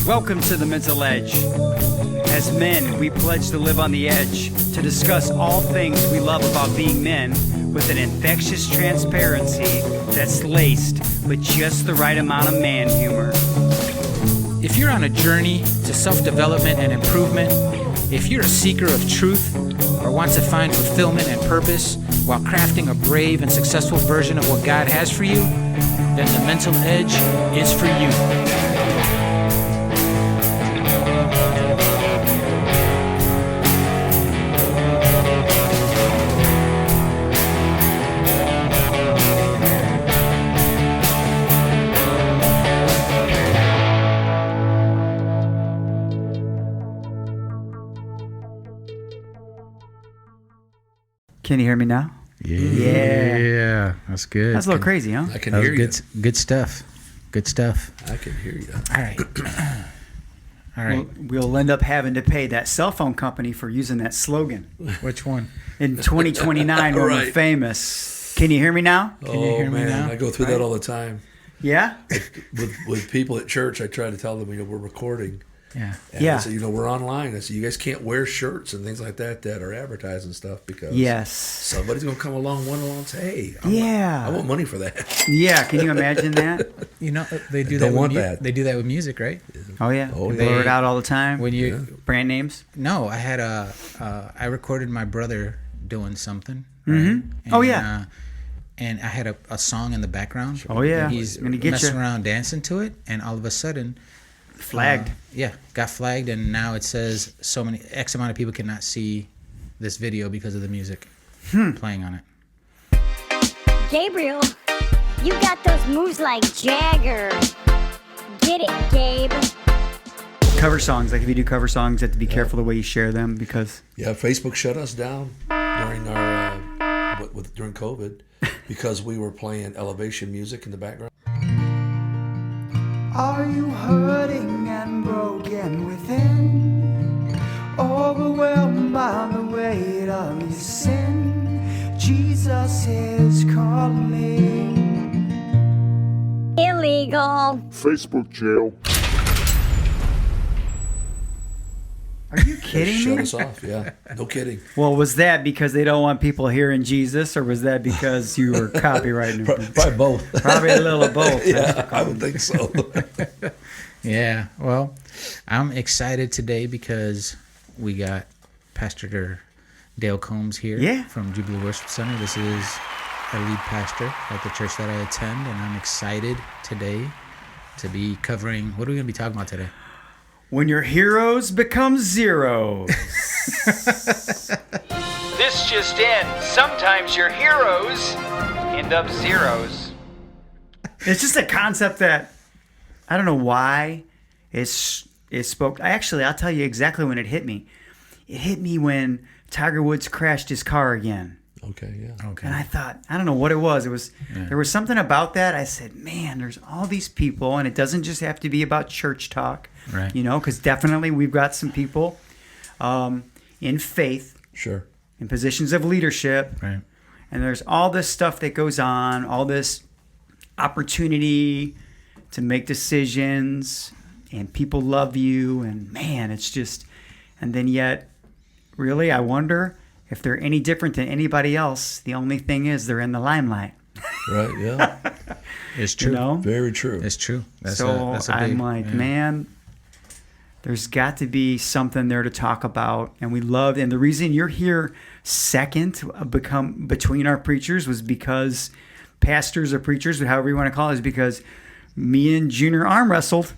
Welcome to the Mental Edge. As men, we pledge to live on the edge, to discuss all things we love about being men with an infectious transparency that's laced with just the right amount of man humor. If you're on a journey to self-development and improvement, if you're a seeker of truth or want to find fulfillment and purpose while crafting a brave and successful version of what God has for you, then the Mental Edge is for you. Can you hear me now? Yeah. That's good. That's a little crazy, huh? I can hear you. Good stuff. Good stuff. I can hear you. All right. All right. We'll end up having to pay that cell phone company for using that slogan. Which one? In 2029, when we're Right. famous. Can you hear me now? Can you hear me now? I go through that all the time. Yeah? With people at church, I try to tell them, we're recording. Yeah. And Yeah. I say, we're online. I say, you guys can't wear shirts and things like that are advertising stuff because Yes. somebody's going to come along and say, hey, Yeah. I want money for that. Yeah, can you imagine that? You know, they do Don't that. want that. They do that with music, right? Oh, yeah. Oh, They yeah. blur it out all the time. When you Brand names. No, I had I recorded my brother doing something. Mhm. Right? Oh, yeah. And I had a song in the background. Oh, yeah. And he's Gonna get messing you. around dancing to it, and all of a sudden, Flagged. got flagged, and now it says so many X amount of people cannot see this video because of the music playing on it. Gabriel, you got those moves like Jagger. Get it, Gabe. Cover songs. Like if you do cover songs, you have to be careful the way you share them because... Yeah, Facebook shut us down during our during COVID because we were playing elevation music in the background. Are you hurting and broken within? Overwhelmed by the weight of your sin? Jesus is calling. Illegal. Facebook jail. Are you kidding Shut me? us off, yeah. No kidding. Well, was that because they don't want people hearing Jesus, or was that because you were copywriting? Probably both. Probably a little of both. Yeah, I would think so. Yeah, well, I'm excited today because we got Pastor Dale Combs here Yeah. from Jubilee Worship Center. This is a lead pastor at the church that I attend, and I'm excited today to be covering, what are we going to be talking about today? When your heroes become zeros. This just in. Sometimes your heroes end up zeros. It's just a concept that I don't know why it spoke. I'll tell you exactly when it hit me. It hit me when Tiger Woods crashed his car again. Okay, yeah. Okay. And I thought, I don't know what it was. There was something about that. I said, man, there's all these people, and it doesn't just have to be about church talk, Right. because definitely we've got some people in faith, Sure. in positions of leadership, Right. and there's all this stuff that goes on, all this opportunity to make decisions, and people love you, and man, it's just, and then yet, really, I wonder if they're any different than anybody else. The only thing is they're in the limelight. Right, yeah. It's true. You know? Very true. It's true. That's So that's a I'm big, like, yeah. man, there's got to be something there to talk about. And we loved, and the reason you're here second between our preachers was because pastors or preachers, however you want to call it, is because me and Junior arm wrestled.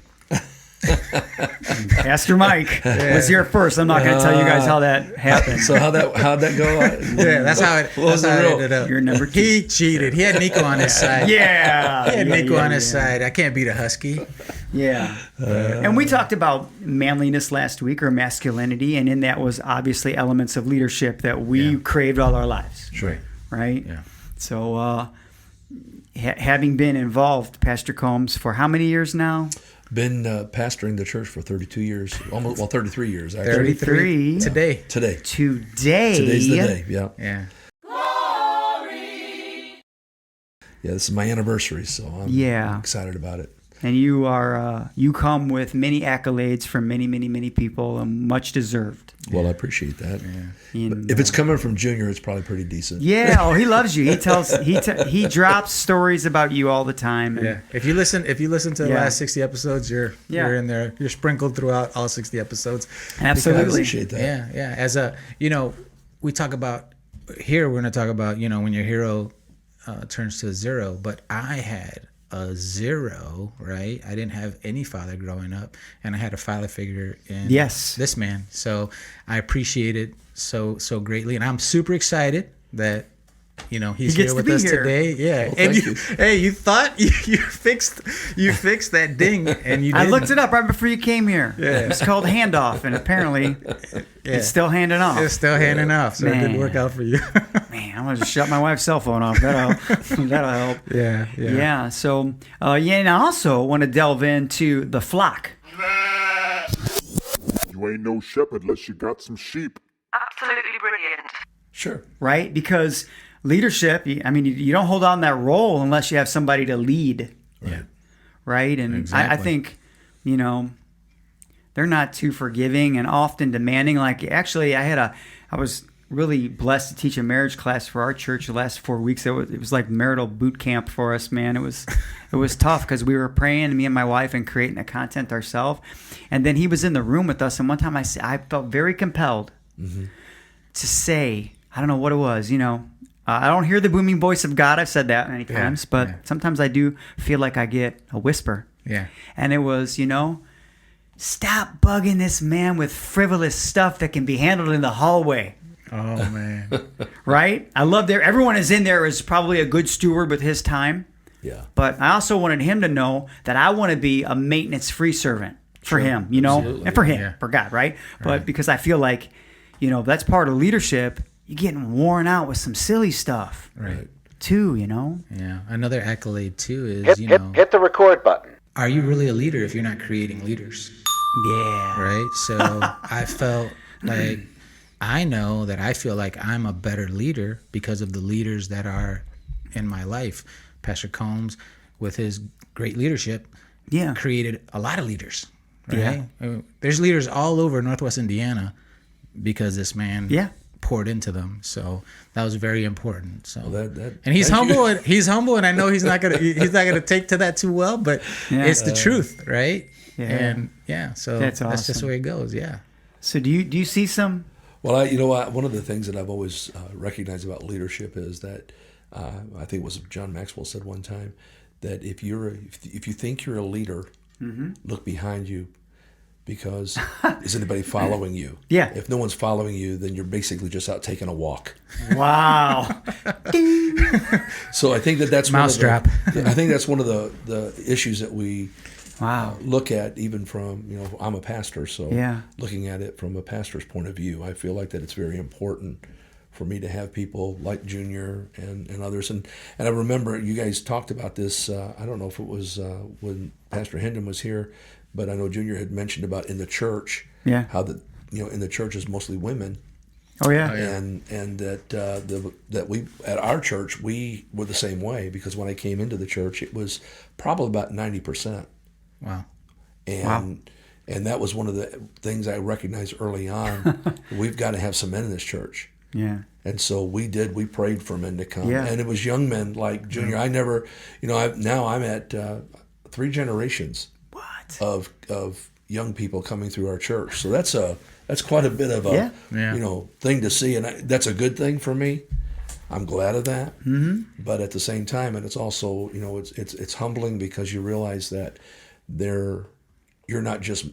And Pastor Mike was here first. I'm not going to tell you guys how that happened. So how'd that go? Yeah, that's how it, What was that's how the it rule? ended up. You're number 2. He cheated. He had Nico on his side. Yeah. He had Yeah, Nico yeah, on his yeah. side. I can't beat a husky. Yeah. And we talked about manliness last week, or masculinity, and in that was obviously elements of leadership that we craved all our lives. Sure. Right? Yeah. So having been involved, Pastor Combs, for how many years now? Been pastoring the church for 32 years. 33 years, actually. 33. Today. Today. Today's the day, yeah. Yeah. Yeah, this is my anniversary, so I'm excited about it. And you come with many accolades from many people, and much deserved. Well, I appreciate that. Yeah. But if it's coming from Junior, it's probably pretty decent. Yeah. Oh, he loves you. He drops stories about you all the time. And, Yeah. If you listen to the Yeah. last 60 episodes, you're in there. You're sprinkled throughout all 60 episodes. Absolutely. I appreciate that. Yeah, yeah. As a, we talk about here. We're going to talk about when your hero turns to 0. But I had a 0, right? I didn't have any father growing up, and I had a father figure in this man. So I appreciate it so greatly, and I'm super excited that he's gets here to with be us here. today. Yeah, Well, and thank you, you thought you fixed that ding, and you I didn't. looked it up right before you came here. Yeah. It's called handoff, and apparently it's still handing off. It's still handing off, so it didn't Man. work out for you. Man, I'm gonna just shut my wife's cell phone off. That'll help. Yeah. Yeah. So, and I also want to delve into the flock. You ain't no shepherd unless you got some sheep. Absolutely brilliant. Sure. Right? Because leadership, you don't hold on that role unless you have somebody to lead. Right. Right? And Exactly. I think, they're not too forgiving and often demanding. Like, actually, I was really blessed to teach a marriage class for our church the last 4 weeks. It was like marital boot camp for us, man. It was tough because we were praying, me and my wife, and creating the content ourselves. And then he was in the room with us, and one time I felt very compelled to say, I don't know what it was, I don't hear the booming voice of God. I've said that many times, but sometimes I do feel like I get a whisper. Yeah. And it was, stop bugging this man with frivolous stuff that can be handled in the hallway. Oh man. Right? I love everyone is in there is probably a good steward with his time. Yeah. But I also wanted him to know that I want to be a maintenance-free servant for him, Absolutely. and for him, Yeah. for God, right? But because I feel like, that's part of leadership, you're getting worn out with some silly stuff, Right. too, Yeah. Another accolade too is Hit the record button. are you really a leader if you're not creating leaders? Yeah. Right. So I felt like I feel like I'm a better leader because of the leaders that are in my life. Pastor Combs, with his great leadership, Yeah. created a lot of leaders. Right? There's leaders all over Northwest Indiana because this man poured into them. So that was very important. So and he's humble. He's humble, and I know he's not gonna take to that too well. But it's the truth, right? Yeah. And so That's that's just the awesome. way it goes. Yeah. So do you see some? Well, one of the things that I've always recognized about leadership is that I think it was John Maxwell said one time that if you think you're a leader, look behind you, because is anybody following you? Yeah. If no one's following you, then you're basically just out taking a walk. Wow. So I think that's Mousetrap. I think that's one of the issues that we Wow. look at, even from, I'm a pastor, so Yeah. looking at it from a pastor's point of view, I feel like that it's very important for me to have people like Junior and others. And I remember you guys talked about this, I don't know if it was when Pastor Hendon was here, but I know Junior had mentioned about in the church, how in the church is mostly women. Oh yeah. And that we at our church we were the same way, because when I came into the church it was probably about 90%. Wow. And that was one of the things I recognized early on. We've got to have some men in this church. Yeah. And so we prayed for men to come. Yeah. And it was young men like Junior. I never, now I'm at 3 generations of young people coming through our church. So that's quite a bit of a thing to see, and that's a good thing for me. I'm glad of that. Mm-hmm. But at the same time, and it's also it's humbling, because you realize that you're not just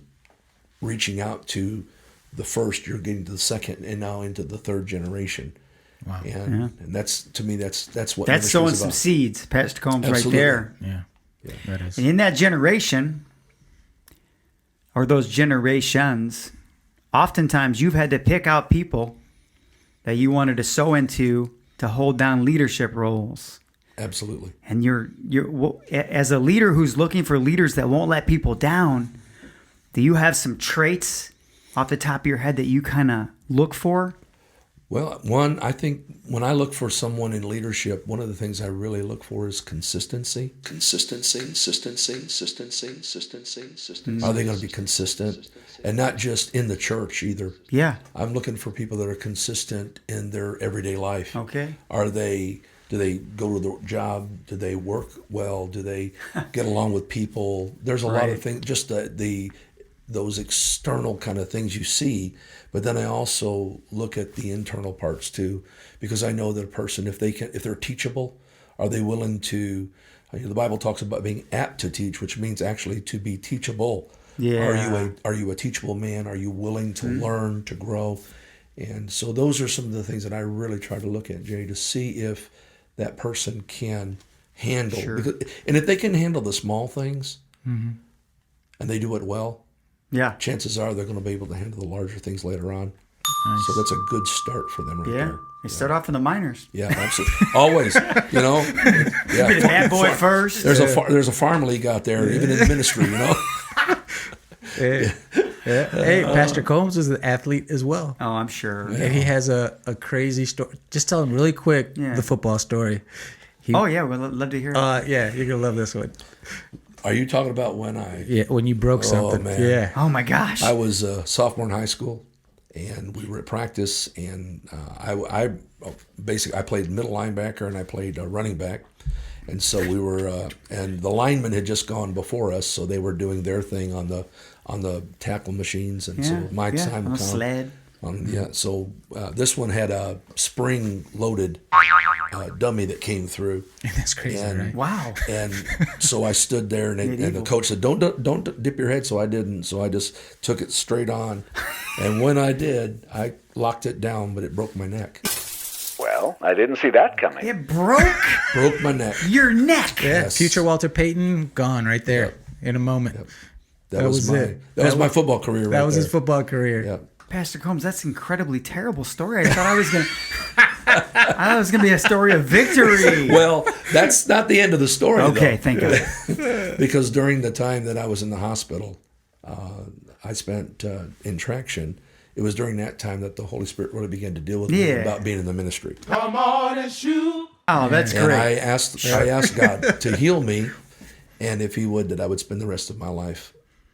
reaching out to the first, you're getting to the second, and now into the third generation. Wow. And that's, to me, that's what That's ministry sowing is some about. seeds, Pastor Combs, Absolutely. right there. Yeah. That is. And in that generation, or those generations, oftentimes you've had to pick out people that you wanted to sow into to hold down leadership roles. Absolutely. And you're as a leader who's looking for leaders that won't let people down, do you have some traits off the top of your head that you kind of look for? Well, one, I think when I look for someone in leadership, one of the things I really look for is consistency. Consistency. Are they going to be consistent? And not just in the church either. Yeah. I'm looking for people that are consistent in their everyday life. Okay. Do they go to the job? Do they work well? Do they get along with people? There's a lot of things, just those external kind of things you see, but then I also look at the internal parts too, because I know that a person, if they're teachable, are they willing to? The Bible talks about being apt to teach, which means actually to be teachable. Yeah. Are you a teachable man? Are you willing to learn, to grow? And so those are some of the things that I really try to look at, Jay, to see if that person can handle. Sure. And if they can handle the small things, and they do it well, Yeah. chances are they're going to be able to handle the larger things later on. Nice. So that's a good start for them right there. You start off in the minors. Yeah, absolutely. Always, you know. Yeah, Be the bad boy first. There's a farm league out there, even in ministry, you know. Hey, Pastor Combs is an athlete as well. Oh, I'm sure. And he has a crazy story. Just tell him really quick the football story. We'd love to hear it. Yeah, you're going to love this one. Are you talking about when when you broke something? Man. Yeah. Oh my gosh. I was a sophomore in high school, and we were at practice, and I played middle linebacker and I played running back, and so we were and the linemen had just gone before us, so they were doing their thing on the tackle machines, and so my time on a would come. sled. So this one had a spring-loaded dummy that came through. That's crazy, right? Wow. And so I stood there, and the coach said, "Don't dip your head." So I didn't. So I just took it straight on, and when I did, I locked it down, but it broke my neck. Well, I didn't see that coming. It broke my neck. Your neck. Yeah, Yes. future Walter Payton gone right there in a moment. Yep. That was my football career. That was his football career. Yep. Pastor Combs, that's an incredibly terrible story. I thought it was gonna be a story of victory. Well, that's not the end of the story. Okay, though. thank you. Because during the time that I was in the hospital, I spent in traction. It was during that time that the Holy Spirit really began to deal with me about being in the ministry. Come on and shoot. Oh, that's And great. I asked God to heal me, and if He would, that I would spend the rest of my life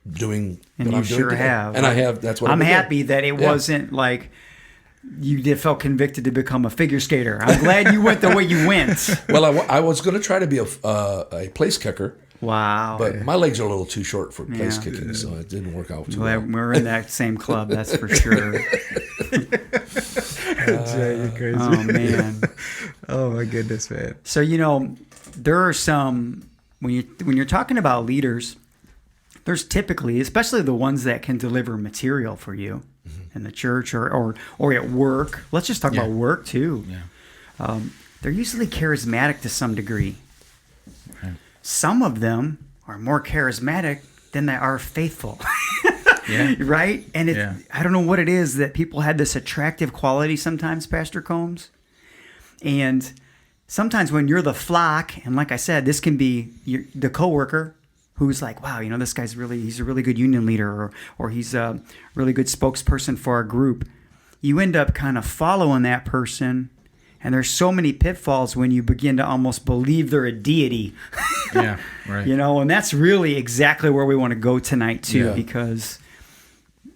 doing And what you I'm doing sure today. have. And I have. That's what I'm I've been happy doing. that it wasn't like you felt convicted to become a figure skater. I'm glad you went the way you went. Well, I was going to try to be a place kicker. Wow. But my legs are a little too short for place kicking, so it didn't work out too well. We're in that same club, that's for sure. You're crazy. Oh, man. Oh, my goodness, man. So, there are some, when you're talking about leaders, there's typically, especially the ones that can deliver material for you in the church or at work. Let's just talk about work, too. Yeah. They're usually charismatic to some degree. Right. Some of them are more charismatic than they are faithful. Yeah. Right? And I don't know what it is that people had this attractive quality sometimes, Pastor Combs. And sometimes when you're the flock, and like I said, this can be the coworker who's like, wow, this guy's he's a really good union leader, or he's a really good spokesperson for our group. You end up kind of following that person. And there's so many pitfalls when you begin to almost believe they're a deity. Yeah, right. And that's really exactly where we want to go tonight, too, because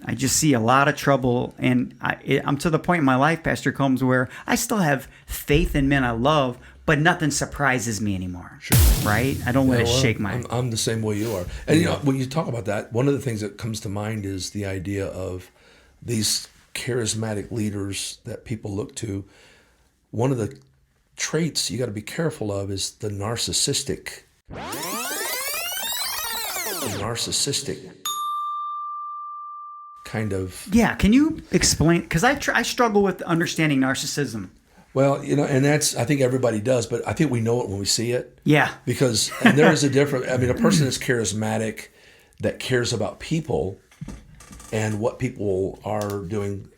I just see a lot of trouble. And I'm to the point in my life, Pastor Combs, where I still have faith in men I love, but nothing surprises me anymore. Sure. Right? I don't let it shake my... I'm the same way you are. And when you talk about that, one of the things that comes to mind is the idea of these charismatic leaders that people look to. One of the traits you got to be careful of is the narcissistic kind of... Yeah, can you explain? Because I struggle with understanding narcissism. Well, and that's, I think everybody does, but I think we know it when we see it. Yeah. Because there is a difference. I mean, a person that's charismatic, that cares about people and what people are doing,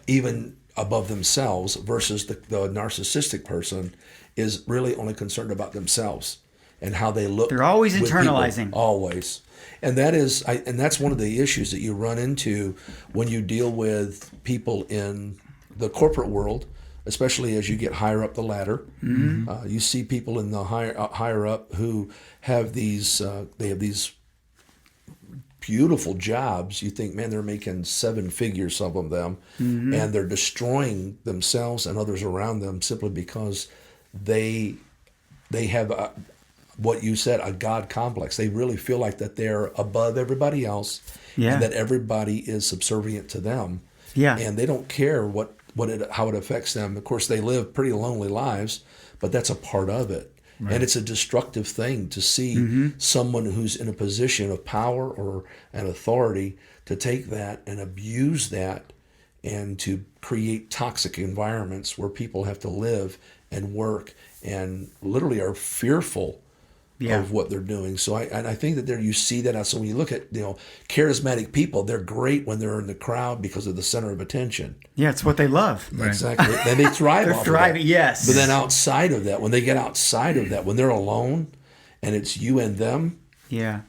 even above themselves, versus the narcissistic person is really only concerned about themselves and how they look. They're always with internalizing. People, always. And that's one of the issues that you run into when you deal with people in the corporate world, especially as you get higher up the ladder. You see people in the higher up who have these beautiful jobs. You think, man, they're making 7 figures, some of them, and they're destroying themselves and others around them simply because they have what you said, a God complex. They really feel like that they're above everybody else, and that everybody is subservient to them. And they don't care how it affects them. Of course, they live pretty lonely lives, but that's a part of it. Right. And it's a destructive thing to see someone who's in a position of power or an authority to take that and abuse that and to create toxic environments where people have to live and work and literally are fearful of what they're doing. So I think that there you see that. So when you look at charismatic people, they're great when they're in the crowd because of the center of attention. Yeah, it's what they love. Right. Exactly. And they thrive off thriving, of that. yes. But then outside of that, when they get outside of that, when they're alone and it's you and them, they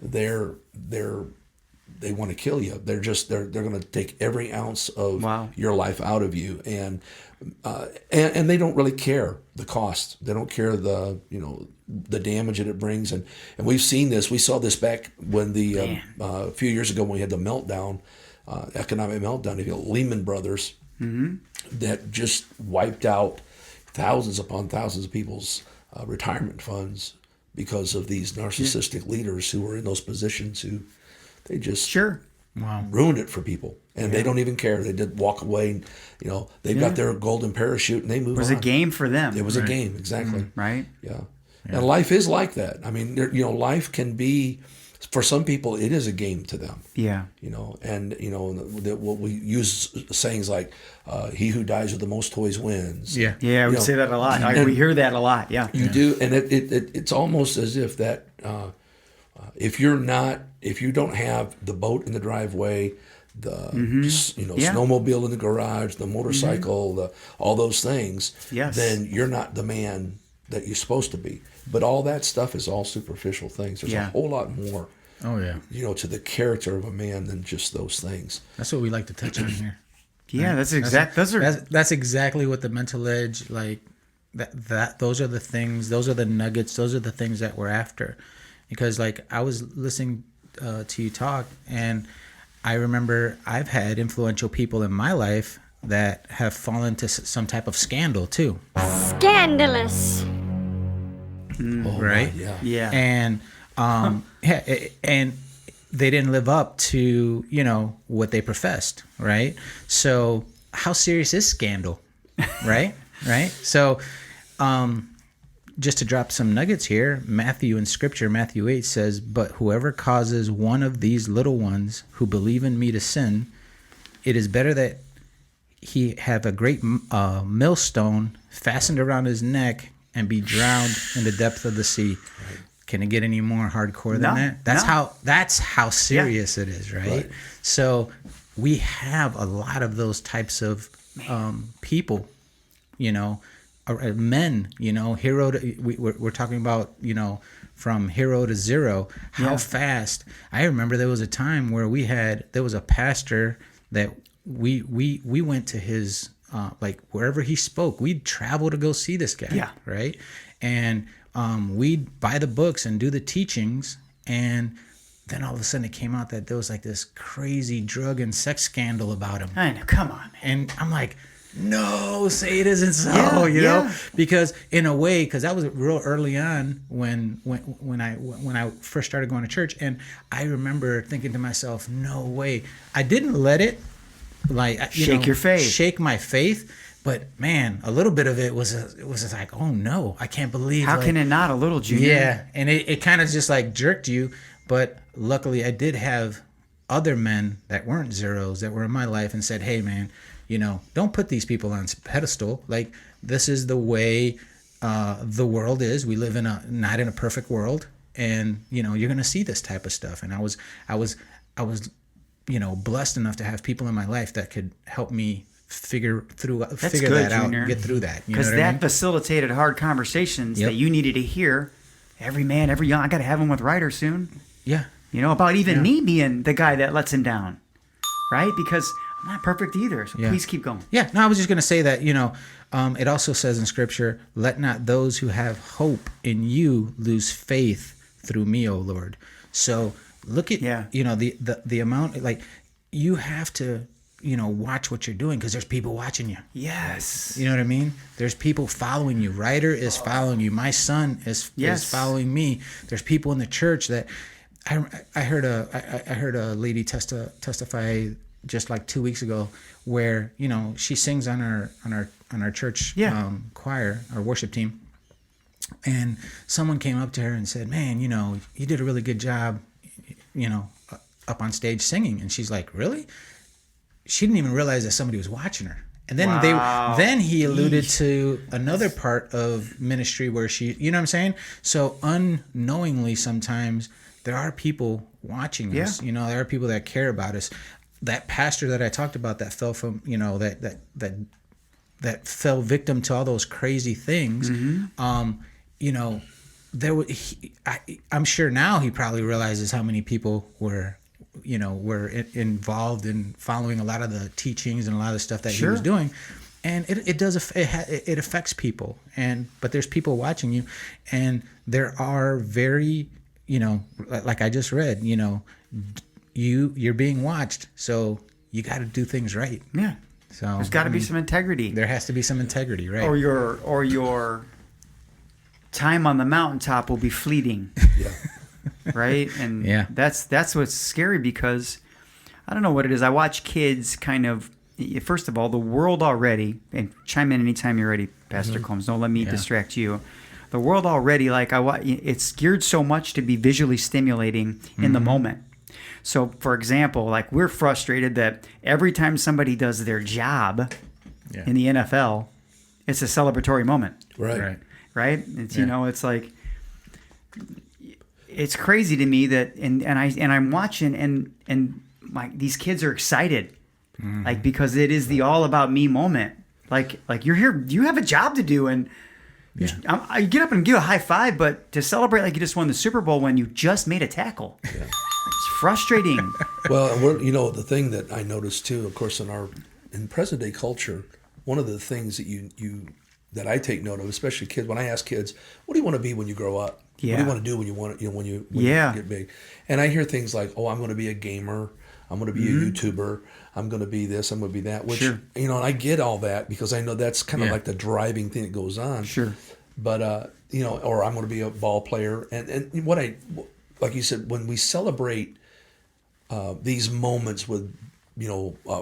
want to kill you. They're going to take every ounce of your life out of you, and they don't really care the cost. They don't care the damage that it brings, and we've seen this. We saw this back when a few years ago when we had the meltdown, economic meltdown. Lehman Brothers, that just wiped out thousands upon thousands of people's retirement funds because of these narcissistic leaders who were in those positions who. They just ruined it for people, and they don't even care. They did walk away. They've got their golden parachute, and they move on. It was a game for them. It was a game, exactly. Right? Yeah. And life is like that. I mean, life can be, for some people, it is a game to them. Yeah. What we use sayings like, "He who dies with the most toys wins." Yeah. Yeah, we say that a lot. We hear that a lot. Yeah. You do, and it's almost as if that. If you don't have the boat in the driveway, the snowmobile in the garage, the motorcycle, all those things, then you're not the man that you're supposed to be. But all that stuff is all superficial things. There's a whole lot more. Oh yeah. To the character of a man than just those things. That's what we like to touch on here. Yeah, right? That's exactly what the MentalEdge like. Those are the things. Those are the nuggets. Those are the things that we're after. Because I was listening to you talk, and I remember I've had influential people in my life that have fallen to some type of scandal too. Scandalous. Right? Yeah. And and they didn't live up to what they professed, right? So how serious is scandal, right? Right. So. Just to drop some nuggets here, Matthew in Scripture, Matthew 8 says, "But whoever causes one of these little ones who believe in me to sin, it is better that he have a great millstone fastened around his neck and be drowned in the depth of the sea." Right. Can it get any more hardcore than that? That's how serious it is, right? So we have a lot of those types of people, men, hero to, we're talking about, from hero to zero, how fast. I remember there was a time where there was a pastor that we went to his, wherever he spoke, we'd travel to go see this guy. Yeah. Right. And we'd buy the books and do the teachings. And then all of a sudden it came out that there was this crazy drug and sex scandal about him. I know. Come on, man. And I'm like, no, say it isn't so, because in a way, because that was real early on when I first started going to church, and I remember thinking to myself, no way. I didn't let it shake my faith, but man, a little bit of it was just like, oh no, I can't believe. How can it not, a little, Junior? Yeah, and it kind of just jerked you, but luckily I did have other men that weren't zeros that were in my life and said, hey man, don't put these people on pedestal. This is the way the world is. We live not in a perfect world, and you're going to see this type of stuff. And I was blessed enough to have people in my life that could help me figure that out, Junior. Get through that. Because that facilitated hard conversations that you needed to hear. Every man, every young. I got to have them with Ryder soon. Yeah. About even me being the guy that lets him down. Right? Because I'm not perfect either. So please keep going. Yeah. No, I was just going to say that, it also says in Scripture, let not those who have hope in you lose faith through me, O Lord. So look at, the amount, like, you have to, watch what you're doing because there's people watching you. Yes. You know what I mean? There's people following you. Ryder is following you. My son is following me. There's people in the church that I heard a lady testify just like 2 weeks ago where, she sings on our church choir, our worship team. And someone came up to her and said, man, you did a really good job, up on stage singing. And she's like, really? She didn't even realize that somebody was watching her. And then then he alluded to another part of ministry where she, you know what I'm saying? So unknowingly sometimes there are people watching us. There are people that care about us. That pastor that I talked about that fell from, that fell victim to all those crazy things. I'm sure now he probably realizes how many people were involved in following a lot of the teachings and a lot of the stuff that he was doing. And it affects people. But there's people watching you, and there are very, like I just read, you're being watched, so you got to do things right. Yeah. So there's got to be some integrity. There has to be some integrity, right? Or your time on the mountaintop will be fleeting. Yeah. Right? And that's what's scary, because I don't know what it is. I watch kids kind of, first of all, the world already, and chime in anytime you're ready, Pastor Combs. Don't let me distract you. The world already, it's geared so much to be visually stimulating in the moment. So, for example, like, we're frustrated that every time somebody does their job in the NFL, it's a celebratory moment. Right. It's it's like, it's crazy to me that and I'm watching and these kids are excited, like, because it is the all about me moment. Like you're here, you have a job to do, and I get up and give a high five, but to celebrate like you just won the Super Bowl when you just made a tackle. Yeah. It's frustrating. Well, the thing that I noticed too, of course, in present day culture, one of the things that that I take note of, especially kids, when I ask kids, what do you want to be when you grow up? Yeah. What do you want to do when you get big? And I hear things like, oh, I'm going to be a gamer. I'm going to be a YouTuber. I'm going to be this. I'm going to be that. Which, and I get all that because I know that's kind of like the driving thing that goes on. Sure. But, or I'm going to be a ball player. And like you said, when we celebrate these moments with,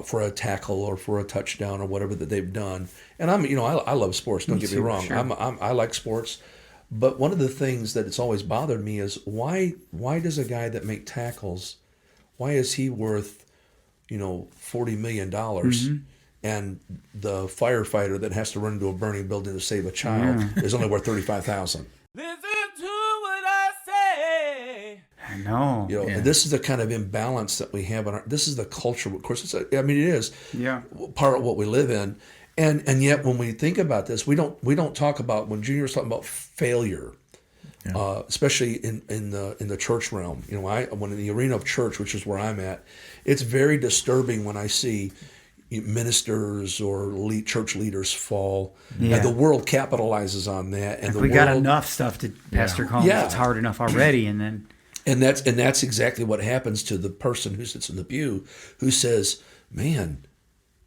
for a tackle or for a touchdown or whatever that they've done. And I love sports. Don't get me wrong. Sure. I like sports. But one of the things that it's always bothered me is why does a guy that makes tackles, why is he worth, $40 million, and the firefighter that has to run into a burning building to save a child is only worth $35,000? Listen to what I say. I know. And this is the kind of imbalance that we have this is the culture. Of course, it is part of what we live in. And yet, when we think about this, we don't talk about, when Junior was talking about failure, especially in the church realm. When in the arena of church, which is where I'm at, it's very disturbing when I see ministers or church leaders fall. And the world capitalizes on that. And we got enough stuff to Pastor Combs. It's hard enough already, and then. And that's exactly what happens to the person who sits in the pew, who says, "Man,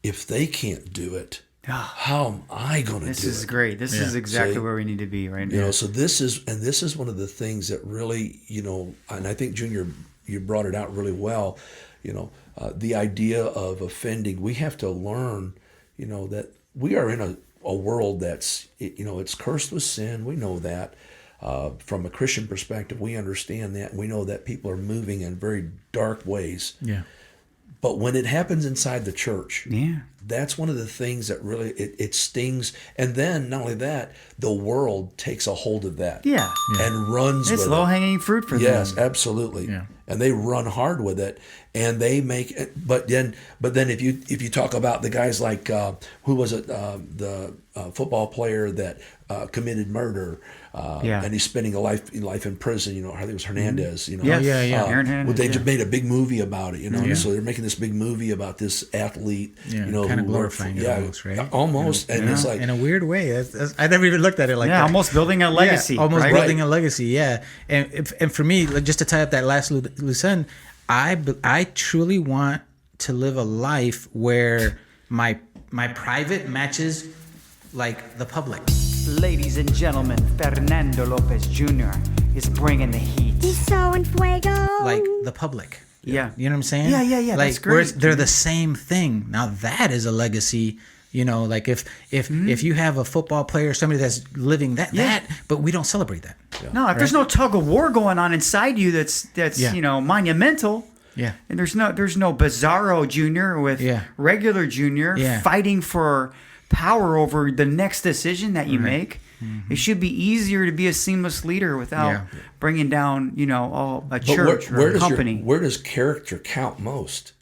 if they can't do it, how am I going to do it?" This is great. This is exactly where we need to be right now. So this is one of the things that really, and I think Junior, you brought it out really well. The idea of offending. We have to learn, that we are in a world that's, it's cursed with sin. We know that. From a Christian perspective, we understand that. We know that people are moving in very dark ways. Yeah. But when it happens inside the church, that's one of the things that really, it stings. And then, not only that, the world takes a hold of that and runs with it. It's low-hanging fruit for them. Yes, absolutely. Yeah. And they run hard with it, and they make it. But then if you talk about the guys like, who was it, the football player that committed murder, and he's spending a life in prison. You know, I think it was Hernandez. You know, Aaron Hernandez, they just made a big movie about it. You know, so they're making this big movie about this athlete. You know, kind of glorifying it almost, right? Almost, and it's like in a weird way. I never even looked at it like that. Almost building a legacy. Almost right? building a legacy. Yeah, and for me, like, just to tie up that last loose end, I truly want to live a life where my private matches like the public. Ladies and gentlemen, Fernando Lopez Jr. is bringing the heat. He's so en fuego. Like the public. Yeah. You know what I'm saying? Yeah. Like, That's great. whereas they're the same thing. Now that is a legacy. You know, like if you have a football player, somebody that's living that, but we don't celebrate that. Yeah. No, if there's no tug of war going on inside you, that's you know, monumental. Yeah. And there's no Bizarro Jr. with regular Jr. fighting for power over the next decision that you make. Mm-hmm. It should be easier to be a seamless leader without bringing down, you know, a church or a company. Where does character count most?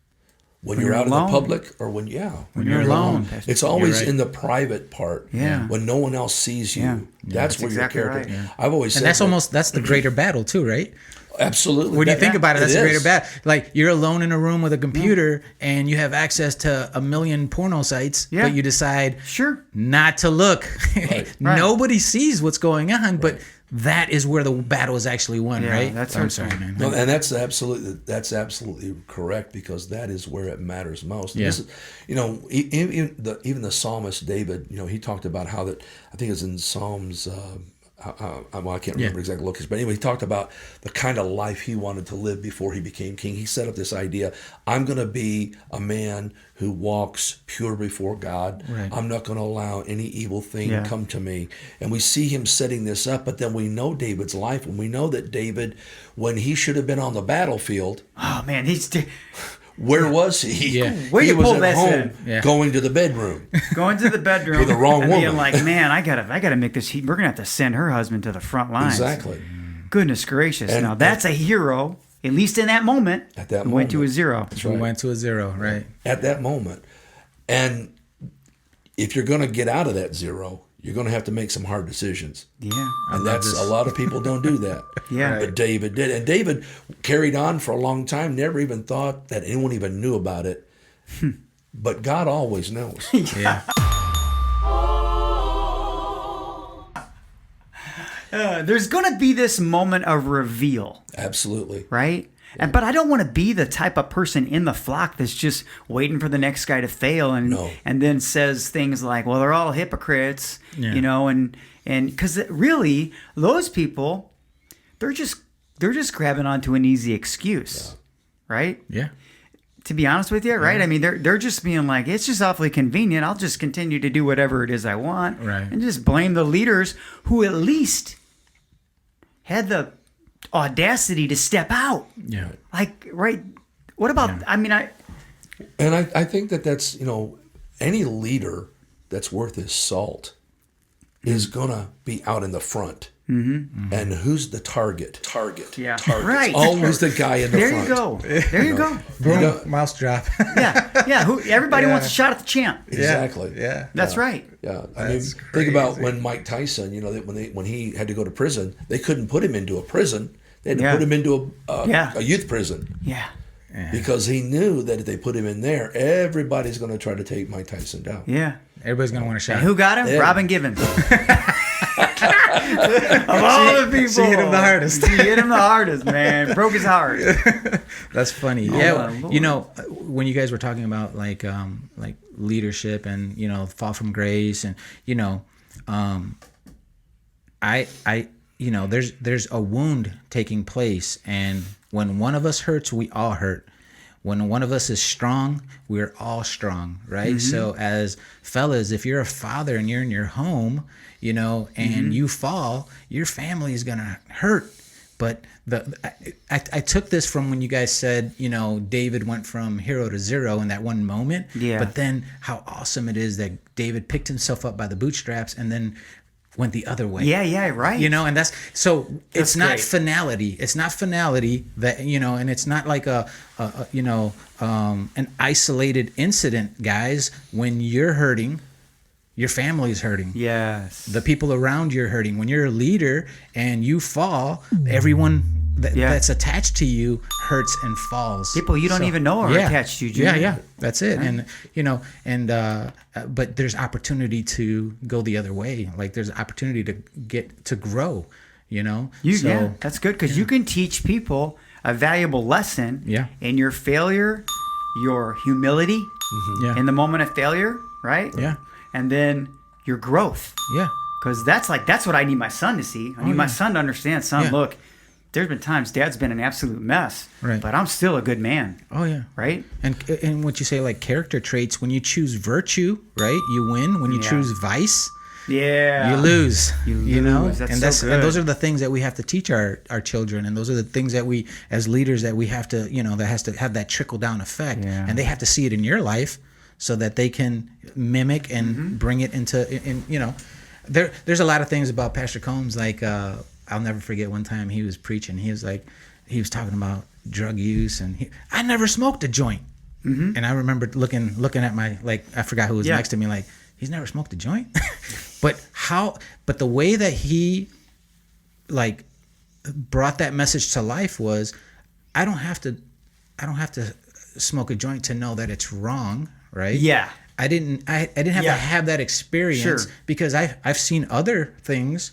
When you're out alone. in the public, or when you're alone. It's always in the private part. Yeah. When no one else sees you. Yeah. That's where exactly your character. Right. Yeah. I've always said that's the greater battle too, right? Absolutely. When you think about it, that's a greater battle. Like you're alone in a room with a computer and you have access to 1 million porno sites, but you decide not to look. Right. Nobody sees what's going on, but that is where the battle is actually won, right? That's I'm sorry, man. No, and that's absolutely correct, because that is where it matters most. Yeah. This is, you know, even the psalmist David, you know, he talked about how that, I think it's in Psalms. Well, I can't remember exactly what, but anyway, he talked about the kind of life he wanted to live before he became king. He set up this idea: I'm going to be a man who walks pure before God. Right. I'm not going to allow any evil thing to come to me. And we see him setting this up, but then we know David's life, and we know that David, when he should have been on the battlefield, where was he? Yeah. He was at home, going to the bedroom. Going to the bedroom with the wrong woman. Being like, man, I gotta make this heat. We're gonna have to send her husband to the front lines. Exactly. Goodness gracious. Now that's a hero, at least in that moment. At that moment. Went to a zero. That's right. We went to a zero, right. At that moment. And if you're gonna get out of that zero, you're going to have to make some hard decisions. Yeah. And a lot of people don't do that. But David did. And David carried on for a long time, never even thought that anyone even knew about it. But God always knows. There's going to be this moment of reveal. Absolutely. Right? But I don't want to be the type of person in the flock that's just waiting for the next guy to fail and then says things like, well, they're all hypocrites, you know, and because really those people, they're just grabbing onto an easy excuse, right? Yeah. To be honest with you, right? I mean, they're just being like, it's just awfully convenient. I'll just continue to do whatever it is I want, and just blame the leaders who at least had the audacity to step out. Yeah. Like, right. What about, I mean, I think that's, you know, any leader that's worth his salt is going to be out in the front. Mm-hmm. And who's the target? Yeah. Right. Always the guy in the front. There you go. Boom, mouse drop. Everybody wants a shot at the champ. Exactly. Yeah. That's right. Yeah. I mean, think about when Mike Tyson, you know, when he had to go to prison, they couldn't put him into a prison. They had to put him into a youth prison. Yeah. Because he knew that if they put him in there, everybody's going to try to take Mike Tyson down. Yeah. Everybody's going to want a shot. And who got him? Robin Givens. Of all the people. She hit him the hardest. She hit him the hardest, man. Broke his heart. That's funny. You know, when you guys were talking about like leadership and, you know, fall from grace and, you know, you know, there's a wound taking place, and when one of us hurts, we all hurt. When one of us is strong, we're all strong, right? Mm-hmm. So as fellas, if you're a father and you're in your home, you know, and you fall, your family is gonna hurt. But I took this from when you guys said, you know, David went from hero to zero in that one moment. Yeah. But then how awesome it is that David picked himself up by the bootstraps and then went the other way. Yeah, right. You know, and it's not finality. It's not finality that, you know, and it's not like an isolated incident, guys. When you're hurting, your family's hurting. Yes. The people around you are hurting. When you're a leader and you fall, everyone that's attached to you hurts and falls. People you don't even know are attached to you. Yeah, that's it. Right. And but there's opportunity to go the other way. Like there's opportunity to get to grow. That's good because you can teach people a valuable lesson. Yeah. In your failure, your humility, in the moment of failure, right? Yeah. And then your growth. Yeah. Because that's what I need my son to see. I need my son to understand, look, there's been times Dad's been an absolute mess, right? But I'm still a good man. Oh, yeah. Right? And what you say, like character traits, when you choose virtue, right, you win. When you choose vice, you lose. You know? That's and those are the things that we have to teach our children, and those are the things that we, as leaders, that we have to, that has to have that trickle-down effect. Yeah. And they have to see it in your life so that they can mimic and bring it into, there's a lot of things about Pastor Combs. Like, I'll never forget one time he was preaching. He was talking about drug use, and I never smoked a joint. And I remember looking at my, I forgot who was next to me, like, he's never smoked a joint. But the way that he, brought that message to life was, I don't have to smoke a joint to know that it's wrong. Right? Yeah. I didn't have to have that experience because I've seen other things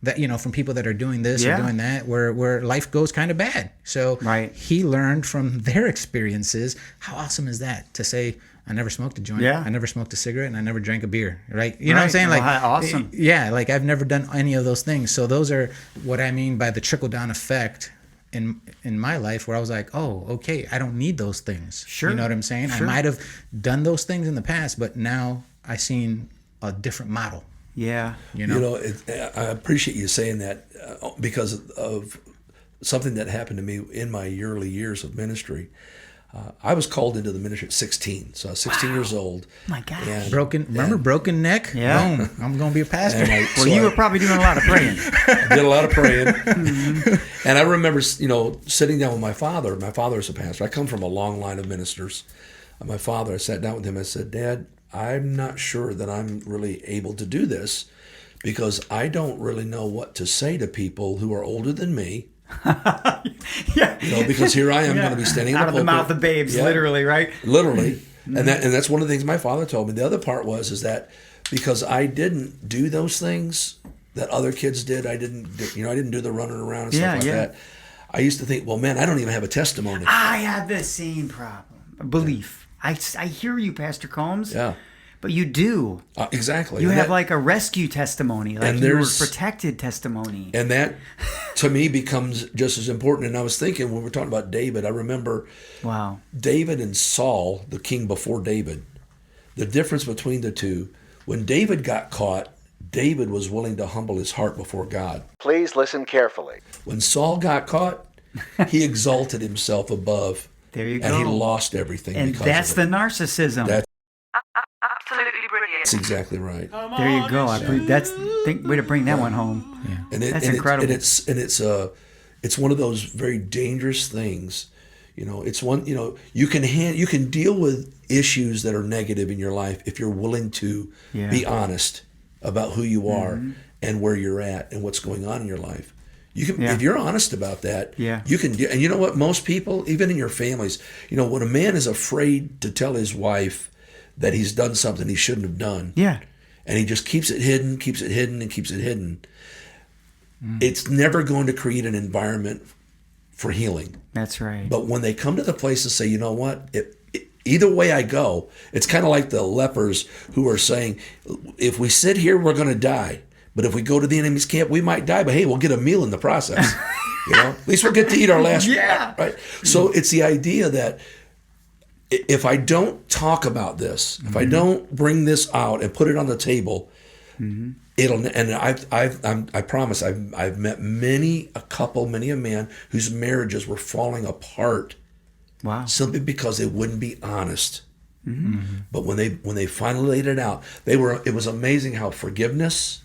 that, from people that are doing this or doing that where life goes kind of bad. So he learned from their experiences. How awesome is that to say, I never smoked a joint. Yeah. I never smoked a cigarette, and I never drank a beer. Right? You know what I'm saying? Awesome. Yeah. I've never done any of those things. So those are what I mean by the trickle down effect in my life, where I was like, oh, okay, I don't need those things. Sure. You know what I'm saying? Sure. I might have done those things in the past, but now I seen a different model. Yeah. I appreciate you saying that because of something that happened to me in my early years of ministry. I was called into the ministry at 16. So I was 16 years old. My God. Broken neck? Yeah. Boom. I'm going to be a pastor. You were probably doing a lot of praying. I did a lot of praying. And I remember, sitting down with my father. My father is a pastor. I come from a long line of ministers. My father, I sat down with him. I said, Dad, I'm not sure that I'm really able to do this because I don't really know what to say to people who are older than me. Because here I am going to be standing out of the mouth of babes, literally, right? Literally. And that's one of the things my father told me. The other part is that because I didn't do those things that other kids did, I didn't do the running around and stuff like that. I used to think, well, man, I don't even have a testimony. I have the same problem. Belief. I hear you, Pastor Combs. Yeah. But you do. Exactly. You have a rescue testimony, like you were protected testimony. And that, to me, becomes just as important. And I was thinking, when we're talking about David, I remember David and Saul, the king before David, the difference between the two. When David got caught, David was willing to humble his heart before God. Please listen carefully. When Saul got caught, he exalted himself above. There you go. And he lost everything. And that's the narcissism. Absolutely brilliant. That's exactly right. There you go. Way to bring that one home. Yeah. That's incredible. It's one of those very dangerous things. It's one. You can deal with issues that are negative in your life if you're willing to be honest about who you are and where you're at and what's going on in your life. You can, if you're honest about that, you can do. And you know what? Most people, even in your families, when a man is afraid to tell his wife that he's done something he shouldn't have done, and he just keeps it hidden, it's never going to create an environment for healing. That's right. But when they come to the place and say, you know what, either way I go, it's kind of like the lepers who are saying, if we sit here, we're going to die. But if we go to the enemy's camp, we might die. But hey, we'll get a meal in the process. At least we'll get to eat our last meal, right? So it's the idea that if I don't talk about this, if I don't bring this out and put it on the table, it'll. And I promise, I've met many a man whose marriages were falling apart. Wow. Simply because they wouldn't be honest. But when they finally laid it out, it was amazing how forgiveness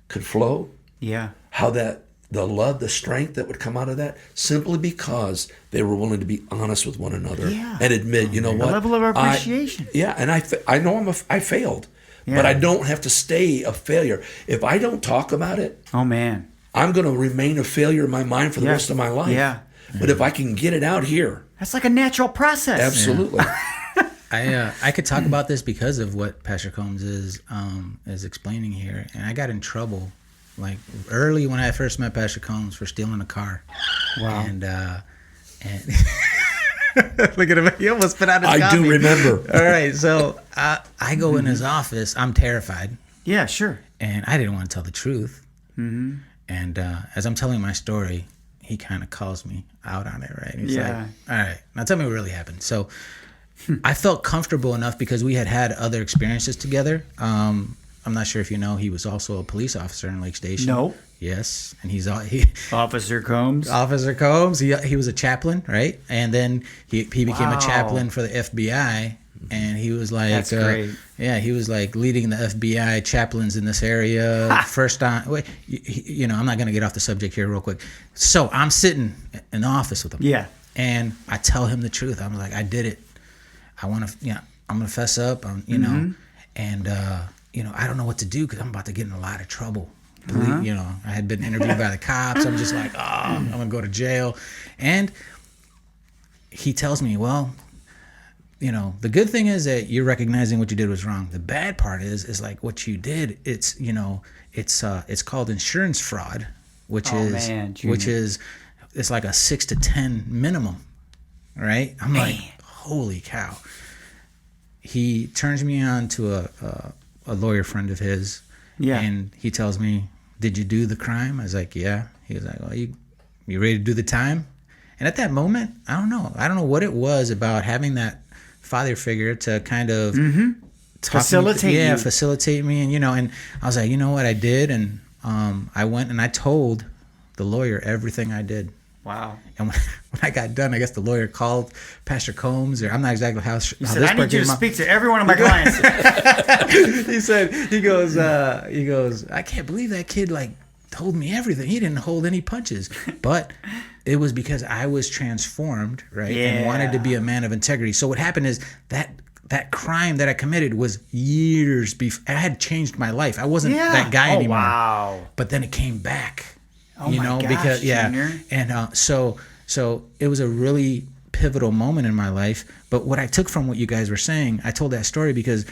could flow. Yeah. How that the love, the strength that would come out of that, simply because they were willing to be honest with one another and admit, you know what, a level of appreciation. And I know I failed. but I don't have to stay a failure. If I don't talk about it, oh man, I'm going to remain a failure in my mind for the rest of my life. Yeah. But if I can get it out here, that's like a natural process. Absolutely. I could talk about this because of what Pastor Combs is explaining here, and I got in trouble like early when I first met Pastor Combs for stealing a car. Wow. And look at him, he almost spit out his coffee. I do remember. All right, so I go in his office. I'm terrified. Yeah, sure. And I didn't want to tell the truth. Mm-hmm. And as I'm telling my story, he kind of calls me out on it, right? He's like, all right, now tell me what really happened. So I felt comfortable enough because we had other experiences together. I'm not sure if you know, he was also a police officer in Lake Station. No. Yes, and Officer Combs. Officer Combs. He was a chaplain, right? And then he became a chaplain for the FBI, and he was like, that's great. Yeah, he was like leading the FBI chaplains in this area. First on, wait, I'm not gonna get off the subject here real quick. So I'm sitting in the office with him. Yeah. And I tell him the truth. I'm like, I did it. I'm gonna fess up. And I don't know what to do because I'm about to get in a lot of trouble. I had been interviewed by the cops. I'm just like, I'm gonna go to jail. And he tells me, well, the good thing is that you're recognizing what you did was wrong. The bad part is like what you did. It's called insurance fraud, which is it's like a 6 to 10 minimum, right? I'm like, holy cow. He turns me on to a lawyer friend of his. Yeah. And he tells me, did you do the crime? I was like, yeah. He was like, well, you ready to do the time? And at that moment, I don't know what it was about having that father figure to kind of facilitate me. And, and I was like, you know what I did? And I went and I told the lawyer everything I did. Wow. And when I got done, I guess the lawyer called Pastor Combs, or I'm not exactly how he said, I need you to speak to every one of my clients. he goes, I can't believe that kid told me everything. He didn't hold any punches. But it was because I was transformed, right? Yeah. And wanted to be a man of integrity. So what happened is that crime that I committed was years before. I had changed my life. I wasn't that guy anymore. Wow. But then it came back. Gosh, Junior. And so it was a really pivotal moment in my life. But what I took from what you guys were saying, I told that story because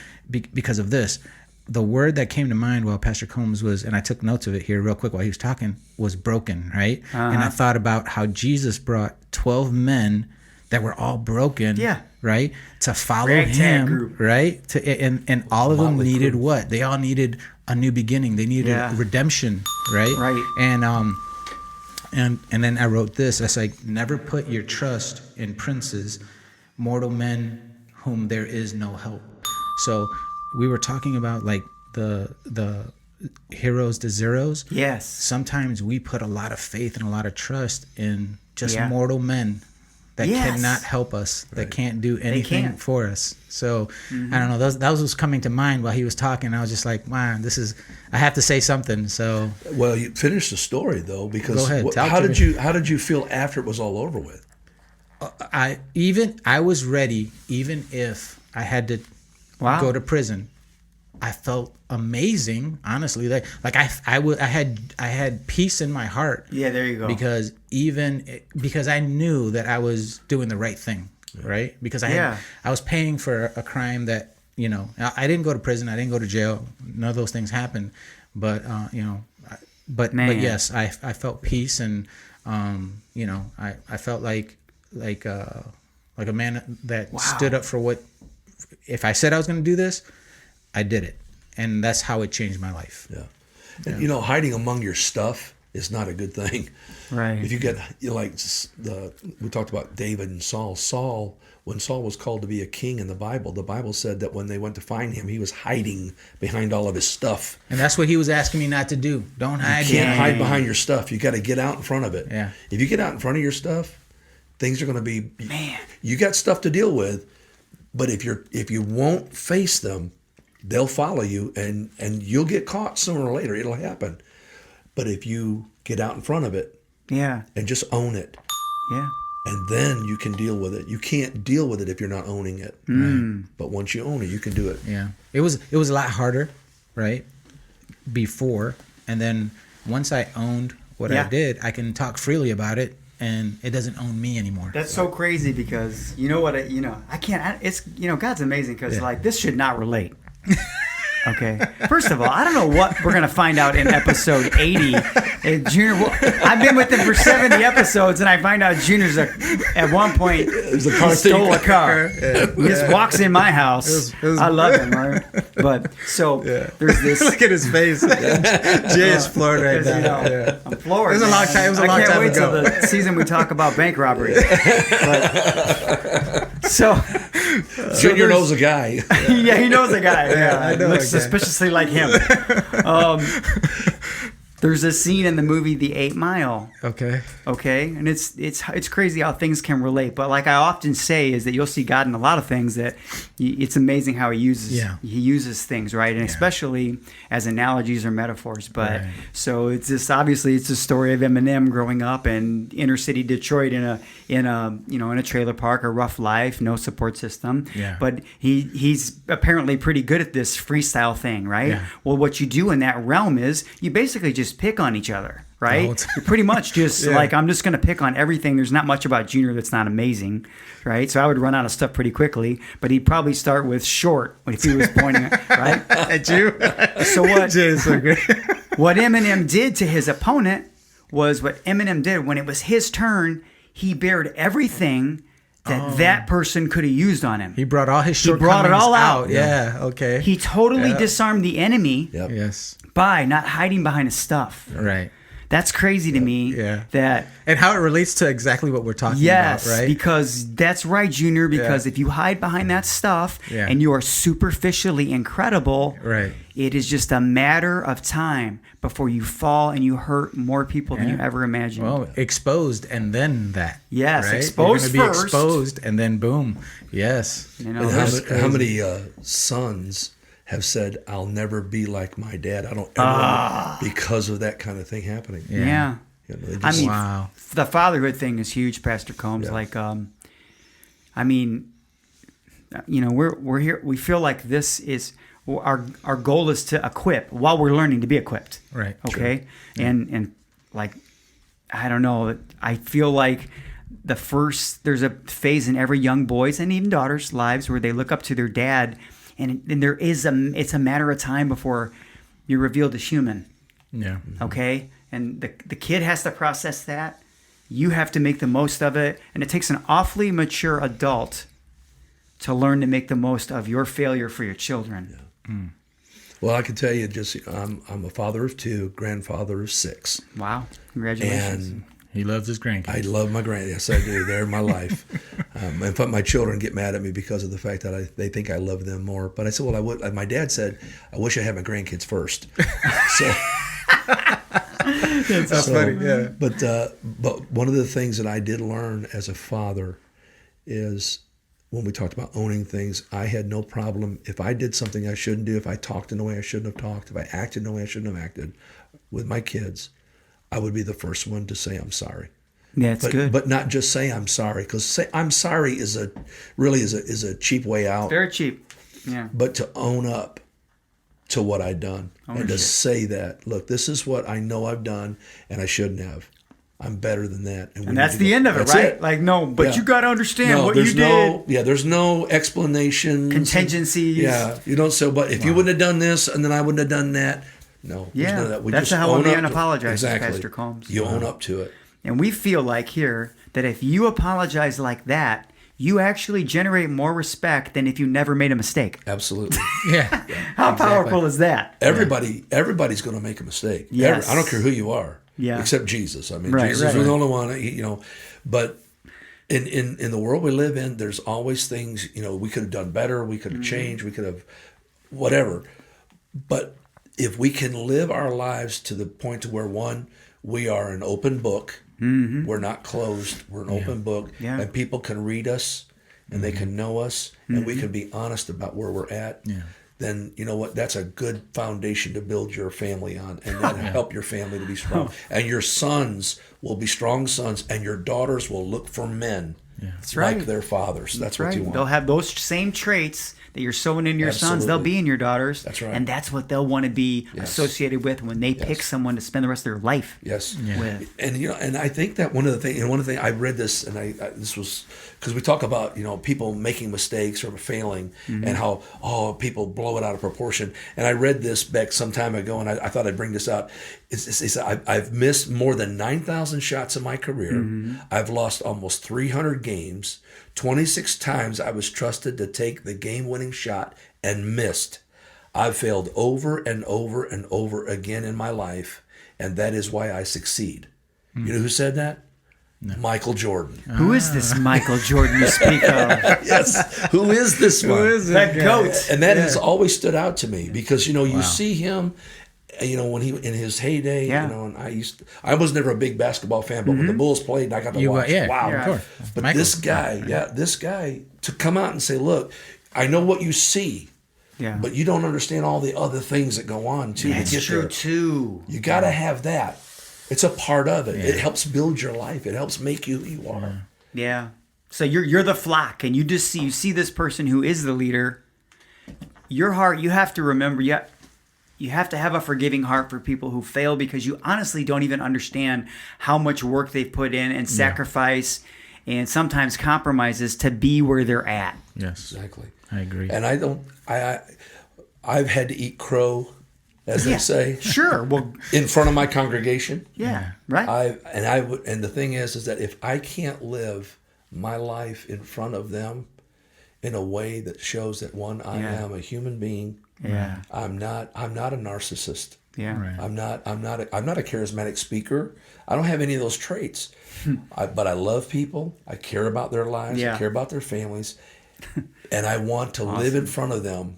of this. The word that came to mind while Pastor Combs was, and I took notes of it here real quick while he was talking, was broken, right? And I thought about how Jesus brought 12 men that were all broken, right, to follow him, group. Right? And all of them needed what? They all needed a new beginning. They needed redemption, right? Right. And then I wrote this. I was like, never put your trust in princes, mortal men whom there is no help. So we were talking about the heroes to zeros. Yes. Sometimes we put a lot of faith and a lot of trust in just mortal men that cannot help us, that can't do anything for us. So I don't know. That was coming to mind while he was talking. I was just like, man, I have to say something. So well, you finish the story though, because go ahead, how did you feel after it was all over with? I was ready, even if I had to go to prison. I felt amazing, honestly. I had peace in my heart. Yeah, there you go. Because I knew that I was doing the right thing, right? Because I was paying for a crime that I didn't go to prison, I didn't go to jail, none of those things happened. But but yes, I felt peace, and I felt like a man that stood up for what. If I said I was going to do this, I did it, and that's how it changed my life. Yeah, and hiding among your stuff is not a good thing. Right. If you get we talked about David and Saul. When Saul was called to be a king in the Bible said that when they went to find him, he was hiding behind all of his stuff. And that's what he was asking me not to do. Don't hide. You can't hide behind your stuff. You got to get out in front of it. Yeah. If you get out in front of your stuff, things are going to be. Man, you got stuff to deal with. But if you won't face them, they'll follow you, and you'll get caught sooner or later. It'll happen. But if you get out in front of it, and just own it, and then you can deal with it. You can't deal with it if you're not owning it. Mm. But once you own it, you can do it. Yeah. It was a lot harder, right? Before, and then once I owned what I did, I can talk freely about it, and it doesn't own me anymore. That's so crazy because you know what? I can't. It's God's amazing because like this should not relate. Okay. First of all, I don't know what we're gonna find out in episode 80. Junior, I've been with him for 70 episodes, and I find out Junior's at one point he stole a car. He just walks in my house. I love him, right? But there's this. Look at his face. Jay is floored right now. I'm floored. It was a long time. It was a long time ago. I can't wait till the season we talk about bank robbery. Junior knows a guy. Yeah, he knows a guy. Yeah, I know. Looks suspiciously like him. There's a scene in the movie The 8 Mile. Okay. And it's crazy how things can relate. But like I often say is that you'll see God in a lot of things that it's amazing how he uses things, right? And especially as analogies or metaphors. But so it's just obviously it's a story of Eminem growing up in inner city Detroit in a trailer park, a rough life, no support system. Yeah. But he's apparently pretty good at this freestyle thing, right? Yeah. Well, what you do in that realm is you basically just pick on each other, right? You're pretty much just like, I'm just going to pick on everything. There's not much about Junior that's not amazing, right? So I would run out of stuff pretty quickly, but he'd probably start with short if he was pointing right at you. So what Eminem did to his opponent was what Eminem did when it was his turn. He bared everything that person could have used on him. He brought all his shortcomings brought it all out. Yeah, okay. He totally disarmed the enemy yes. by not hiding behind his stuff. Right. That's crazy to me. Yeah. That and how it relates to exactly what we're talking about, right? Because that's right, Junior, because if you hide behind that stuff and you are superficially incredible, it is just a matter of time before you fall and you hurt more people than you ever imagined. Well, exposed and then that. Yes, right? exposed You're gonna be first. Exposed and then boom. Yes. And how many sons have said, I'll never be like my dad. I don't ever because of that kind of thing happening. Yeah. Wow. The fatherhood thing is huge, Pastor Combs. Yeah. Like, we're here. We feel like this is our goal is to equip while we're learning to be equipped. Right. Okay. Sure. And like, I don't know. I feel like there's a phase in every young boy's and even daughter's lives where they look up to their dad. And it's a matter of time before you're revealed as human. Yeah. Okay? And the kid has to process that. You have to make the most of it. And it takes an awfully mature adult to learn to make the most of your failure for your children. Yeah. Well, I can tell you I'm a father of 2, grandfather of 6. Wow. Congratulations. And he loves his grandkids. I love my grandkids. Yes, I do. They're my life. In fact, my children get mad at me because of the fact that they think I love them more. But I said, well, I would. My dad said, I wish I had my grandkids first. So that's funny. Yeah. But one of the things that I did learn as a father is when we talked about owning things, I had no problem if I did something I shouldn't do, if I talked in a way I shouldn't have talked, if I acted in a way I shouldn't have acted with my kids. I would be the first one to say I'm sorry. Yeah, it's good. But not just say I'm sorry, because say I'm sorry is a cheap way out. Very cheap. Yeah. But to own up to what I've done and to say that, look, this is what I know I've done and I shouldn't have. I'm better than that. And that's the end of it, right? It. Like, no, but you got to understand what you did. There's no explanation. Contingencies. You don't say, but if you wouldn't have done this and then I wouldn't have done that. No, yeah, none of that. We that's just how a man apologizes, Pastor Combs. You own up to it. And we feel like here that if you apologize like that, you actually generate more respect than if you never made a mistake. Absolutely. Yeah. How powerful is that? Everybody's going to make a mistake. Yes. I don't care who you are. Yeah. Except Jesus. I mean, Jesus was the only one, But in the world we live in, there's always things, we could have done better. We could have changed. We could have whatever. But if we can live our lives to the point to where, one, we are an open book, we're not closed, we're an open book, and people can read us and they can know us, and we can be honest about where we're at. Yeah. then you know what? That's a good foundation to build your family on, and that'll help your family to be strong. And your sons will be strong sons, and your daughters will look for men That's like right. their fathers. That's what you want. They'll have those same traits that you're sowing in your sons. They'll be in your daughters. That's right. And that's what they'll want to be associated with when they pick someone to spend the rest of their life with. And and I think that one of the things I read this, and this was because we talk about people making mistakes or failing, and how people blow it out of proportion. And I read this back some time ago, and I thought I'd bring this out. It's I've missed more than 9,000 shots in my career. I've lost almost 300 games. 26 times I was trusted to take the game-winning shot and missed. I've failed over and over and over again in my life, and that is why I succeed. You know who said that? No. Michael Jordan. Who is this Michael Jordan you speak of? Yes. Who is this one? Who is that goat? And that has always stood out to me because, you see him, when he in his heyday, and I was never a big basketball fan, but when the Bulls played, I got to watch. Wow. Of course. But Michael's this guy to come out and say, look, I know what you see. Yeah. But you don't understand all the other things that go on too. That's true too. You got to have that. It's a part of it. It helps build your life. It helps make you who you are. Yeah. So you're the flock, and you see this person who is the leader. Your heart, you have to remember, you have to have a forgiving heart for people who fail because you honestly don't even understand how much work they've put in and sacrifice and sometimes compromises to be where they're at. Yes. Exactly. I agree. And I've had to eat crow, as they say. Sure. Well, in front of my congregation. Yeah. Right. And the thing is that if I can't live my life in front of them in a way that shows that I am a human being. Yeah. I'm not a narcissist. Yeah. Right. I'm not a charismatic speaker. I don't have any of those traits. But I love people. I care about their lives. I care about their families. And I want to live in front of them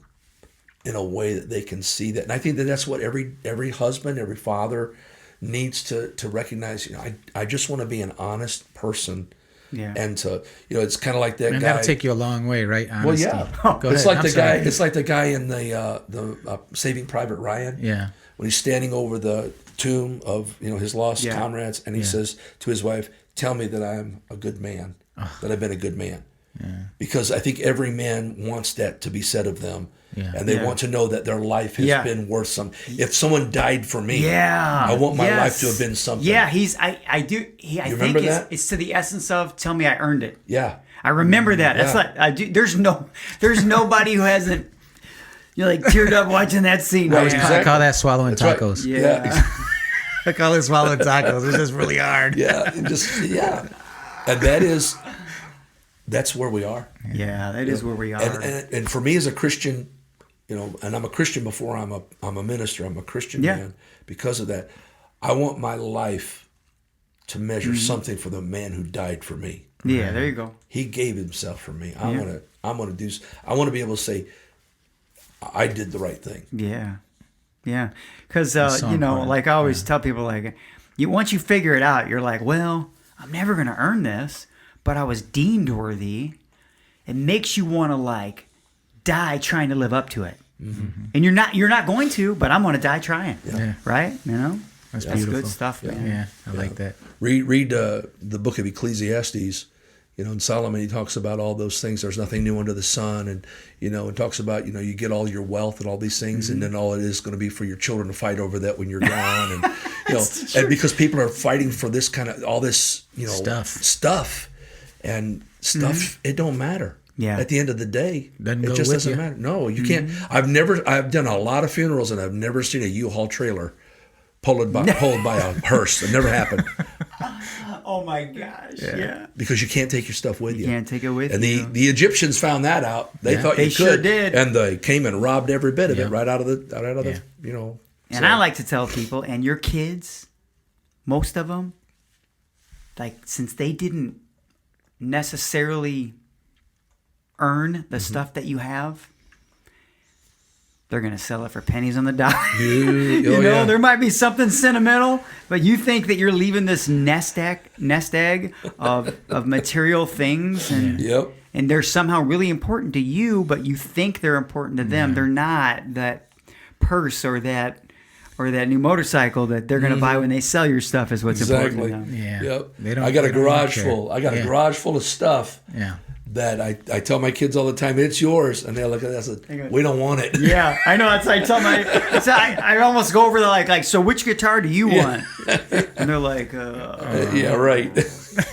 in a way that they can see that. And I think that's what every husband, every father needs to recognize. I just want to be an honest person. Yeah. And to it's kind of like that guy. That'll take you a long way, right? Honesty. Well, yeah. It's like the guy. It's like the guy in the Saving Private Ryan. Yeah. When he's standing over the tomb of his lost comrades, and he says to his wife, "Tell me that I'm a good man. That I've been a good man." Yeah. Because I think every man wants that to be said of them. Yeah. And they want to know that their life has been worth something. If someone died for me, I want my life to have been something. Yeah, I think it's to the essence of tell me I earned it. Yeah. I remember that. That's like there's nobody who hasn't teared up watching that scene. Right, exactly. I call that swallowing tacos. Right. Yeah. I call it swallowing tacos. It's just really hard. And that's where we are. Yeah, that is where we are. And for me as a Christian, and I'm a Christian before I'm a minister. I'm a Christian man. Because of that, I want my life to measure something for the man who died for me. Yeah, there you go. He gave himself for me. I want to be able to say, I did the right thing. Yeah, yeah. Because like I always tell people, once you figure it out, you're like, well, I'm never going to earn this, but I was deemed worthy. It makes you want to die trying to live up to it. Mm-hmm. And you're not going to, but I'm going to die trying. Yeah. Right? That's good stuff, man. Yeah, I like that. Read the book of Ecclesiastes. In Solomon, he talks about all those things. There's nothing new under the sun, and and talks about you get all your wealth and all these things, and then all it is going to be for your children to fight over that when you're gone, and and because people are fighting for this kind of all this stuff, it don't matter. Yeah. At the end of the day, it just doesn't matter. No, you can't. I've done a lot of funerals, and I've never seen a U-Haul trailer pulled by a hearse. It never happened. Oh my gosh! Yeah. Because you can't take your stuff with you. You can't take it with you. And the Egyptians found that out. They thought you could. They sure did. And they came and robbed every bit of it right out of the. And I like to tell people, and your kids, most of them, since they didn't necessarily earn the stuff that you have, they're going to sell it for pennies on the dollar. There might be something sentimental, but you think that you're leaving this nest egg of material things, and and they're somehow really important to you, but you think they're important to them. They're not. That purse or that new motorcycle that they're going to buy when they sell your stuff is what's important to them. Yeah. Yep. I got a garage full. I got a garage full of stuff. Yeah. That I tell my kids all the time, it's yours, and they look at us and say, we don't want it. Yeah, I know. It's like I almost go over there like, so which guitar do you want? And they're like, yeah, right.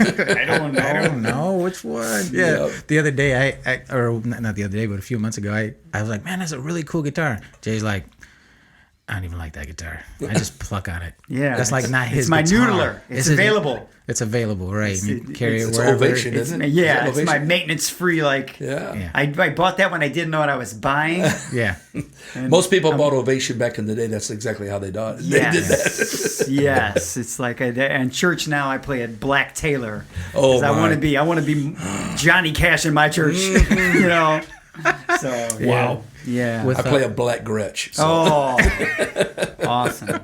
I don't know which one. Yeah. The other day, or not the other day, but a few months ago, I was like, man, that's a really cool guitar. Jay's like, I don't even like that guitar. I just pluck on it. Yeah, that's like not his. It's my guitar. noodler. It's available. It's available, right? You carry it It's wherever. Ovation, isn't it? Yeah, Is it's my maintenance free. Like, yeah. I bought that when I didn't know what I was buying. Yeah. Most people bought Ovation back in the day. That's exactly how they did that. Yes, it's like in church now. I play a Black Taylor. Oh, I want to be Johnny Cash in my church. You know. So wow. Yeah. I play a Black Gretsch. So. Oh, awesome.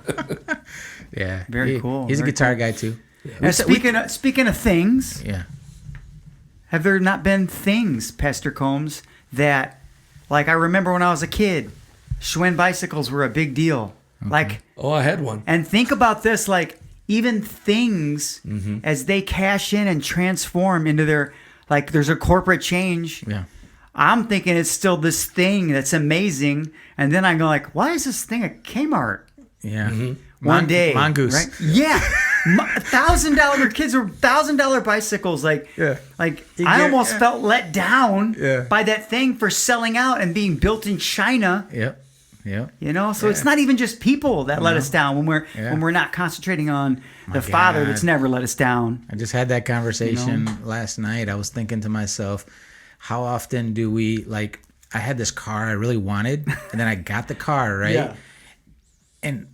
Yeah. Very cool. He's a guitar guy too. Yeah. And speaking of things, have there not been things, Pastor Combs, that, like I remember when I was a kid, Schwinn bicycles were a big deal. Okay. Like, I had one. And think about this, like even things as they cash in and transform into their, like there's a corporate change. Yeah. I'm thinking it's still this thing that's amazing, and then I go like, why is this thing at Kmart? Yeah. One day, Mongoose. Right? Yeah. $1,000 kids or $1,000 bicycles. Like, I almost felt let down by that thing for selling out and being built in China. Yep. Yep. You know, so it's not even just people that let us down when we're not concentrating on the Father that's never let us down. I just had that conversation last night. I was thinking to myself, how often do we I had this car I really wanted, and then I got the car, right? Yeah. And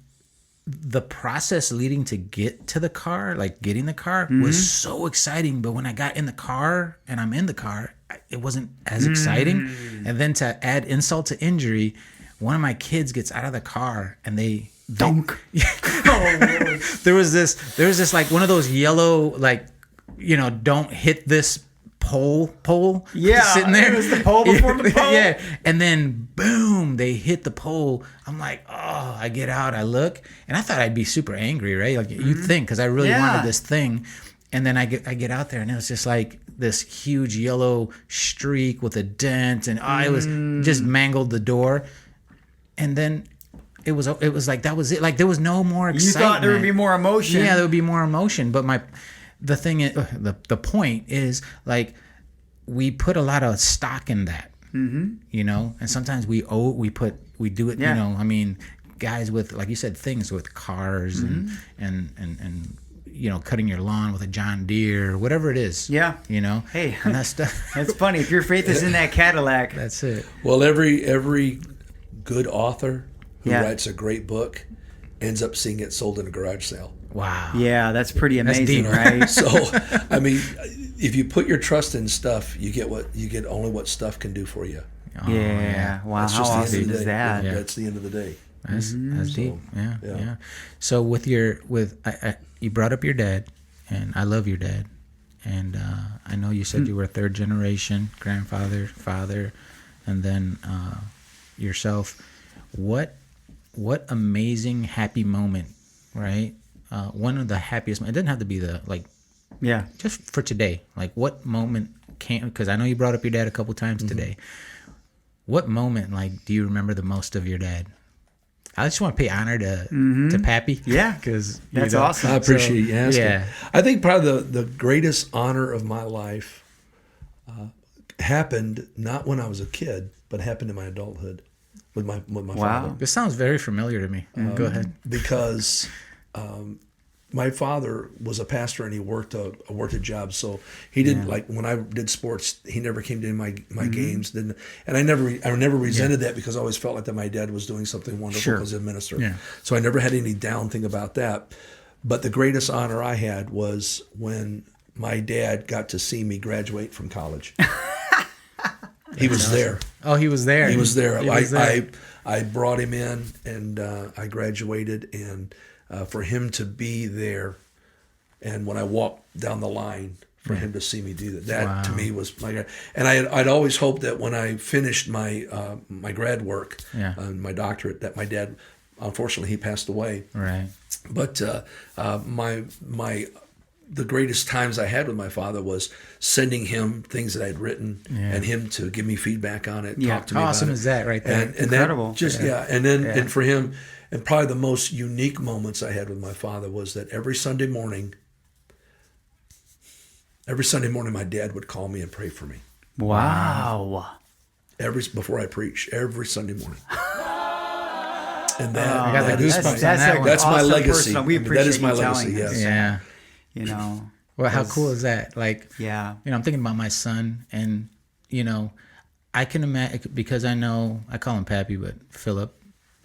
the process leading to get to the car, like getting the car, was so exciting. But when I got in the car and I'm in the car, it wasn't as exciting. And then to add insult to injury, one of my kids gets out of the car and they dunk. There was this like one of those yellow, don't hit this pole sitting there. It was the pole before the pole. Yeah, and then boom, they hit the pole. I'm like, oh, I get out, I look, and I thought I'd be super angry, right? Like you'd think, because I really wanted this thing, and then I get out there, and it was just like this huge yellow streak with a dent, and I was just mangled the door, and then it was like that was it. Like there was no more excitement. You thought there would be more emotion. Yeah, there would be more emotion, but the thing is, the point is, like, we put a lot of stock in that, you know, and sometimes we do it, you know, I mean, guys with, like you said, things with cars and you know, cutting your lawn with a John Deere, whatever it is. Yeah. You know? Hey, and that stuff. That's funny. If your faith is in that Cadillac. That's it. Well, every good author who writes a great book ends up seeing it sold in a garage sale. Wow. Yeah, that's pretty amazing, right? So, I mean, if you put your trust in stuff, you get only what stuff can do for you. Oh, yeah. Wow. That's how just awesome is that? Yeah. That's the end of the day. That's deep. Yeah. So you brought up your dad, and I love your dad, and I know you said you were a third generation grandfather, father, and then yourself. What amazing happy moment, right? One of the happiest. It doesn't have to be just for today. Like what moment came? Because I know you brought up your dad a couple times today. What moment, do you remember the most of your dad? I just want to pay honor to Pappy. Yeah, because that's awesome. I appreciate you asking. Yeah. I think probably the greatest honor of my life happened not when I was a kid, but happened in my adulthood with my father. This sounds very familiar to me. Go ahead. Because my father was a pastor and he worked a job, so he didn't like when I did sports. He never came to my games. And I never resented that because I always felt like that my dad was doing something wonderful as a minister. Yeah. So I never had any down thing about that. But the greatest honor I had was when my dad got to see me graduate from college. He was there. Oh, he was there. He was there. I brought him in and I graduated, and for him to be there, and when I walked down the line for him to see me do that. That to me was my, and I'd always hoped that when I finished my my grad work, my doctorate, that my dad, unfortunately, he passed away. Right. But the greatest times I had with my father was sending him things that I'd written and him to give me feedback on it, talk to me How about awesome it. is that right there? And Incredible. and then and for him, and probably the most unique moments I had with my father was that every Sunday morning, my dad would call me and pray for me. Wow. Before I preach, every Sunday morning. And I got the goosebumps on that one. That's my awesome legacy. person. We appreciate That is my you telling legacy. us. Yes. Yeah. You know. Well, how cool is that? Like, Yeah. you know, I'm thinking about my son, and you know, I can imagine, because I know I call him Pappy, but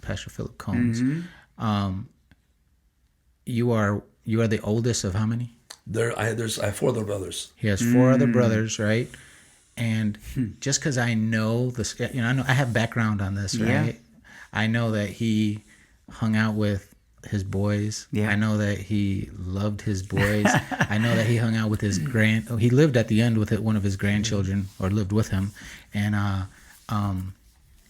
Pastor Philip Combs. You are the oldest of how many? I have 4 other brothers. He has 4 other brothers, right? And just because I know this, you know, I have background on this, right? Yeah. I know that he hung out with his boys. Yeah. I know that he loved his boys. I know that he hung out with his he lived at the end with one of his grandchildren, or lived with him, and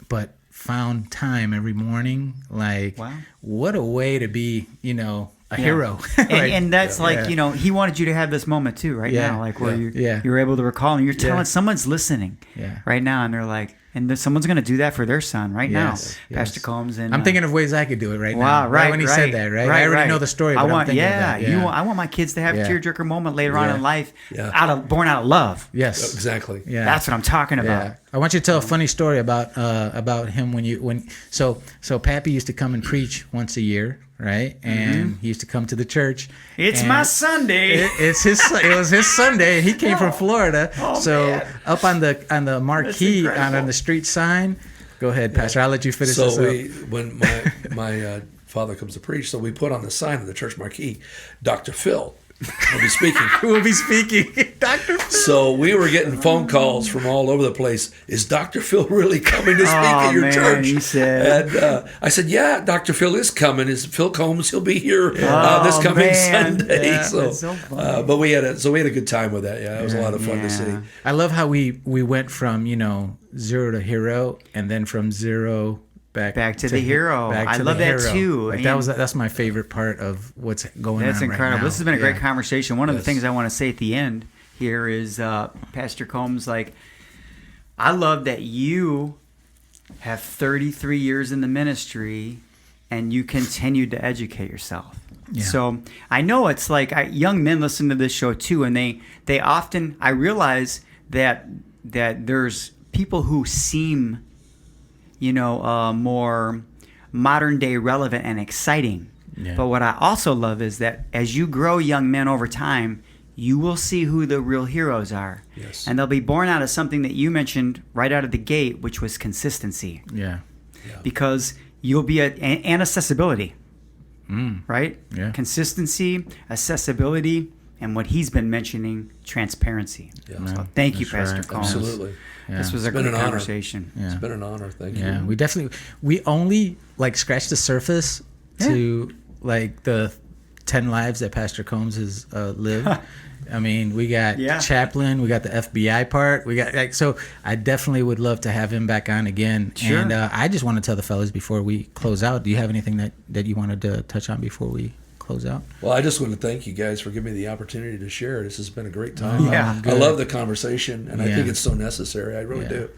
but found time every morning. Like, what a way to be, you know, a hero. And that's like, you know, he wanted you to have this moment too, right now, like where you're able to recall, and you're telling someone's listening right now, and they're like, and someone's going to do that for their son right now, Pastor Combs. And I'm thinking of ways I could do it right now. Wow, right when he said that, right? I already know the story. But I'm thinking of that. I want my kids to have a tearjerker moment later on in life, born out of love. Yes, exactly. Yeah, that's what I'm talking about. I want you to tell a funny story about him so Pappy used to come and preach once a year, right? And he used to come to the church. It's my Sunday. It was his Sunday, and he came from Florida. Man. Up on the marquee on the street sign. Go ahead, Pastor. I'll let you finish this up. When my father comes to preach, so we put on the sign of the church marquee, Dr. Phil will be speaking. Will be speaking, Dr. Phil. So we were getting phone calls from all over the place. Is Dr. Phil really coming to speak at your church? He said. And I said, yeah, Dr. Phil is coming. Is Phil Combs? He'll be here this coming Sunday. Yeah, so funny. but we had a good time with that. Yeah, it was a lot of fun to see. I love how we went from, you know, 0 to hero, and then from 0 back to the hero. I love that too. Like that's my favorite part of what's going on. That's incredible. Right now. This has been a great conversation. One of the things I want to say at the end here is, Pastor Combs, like, I love that you have 33 years in the ministry and you continue to educate yourself. Yeah. So I know it's like young men listen to this show too, and they often, I realize that there's people who seem, you know, more modern day relevant and exciting. Yeah. But what I also love is that as you grow young men over time, you will see who the real heroes are. Yes. And they'll be born out of something that you mentioned right out of the gate, which was consistency. Yeah. Because you'll be and accessibility. Right? Yeah. Consistency, accessibility, and what he's been mentioning, transparency. Yeah. So thank you, Pastor Combs. Absolutely. Yeah. This was a great conversation. Yeah. It's been an honor. Thank you. Yeah, we only like scratched the surface to like the 10 lives that Pastor Combs has lived. I mean, we got chaplain, we got the FBI part, we got so I definitely would love to have him back on again. Sure. And I just want to tell the fellas before we close out, do you have anything that you wanted to touch on before we close out? Well, I just want to thank you guys for giving me the opportunity to share. This has been a great time. I love the conversation, and I think it's so necessary. I really do.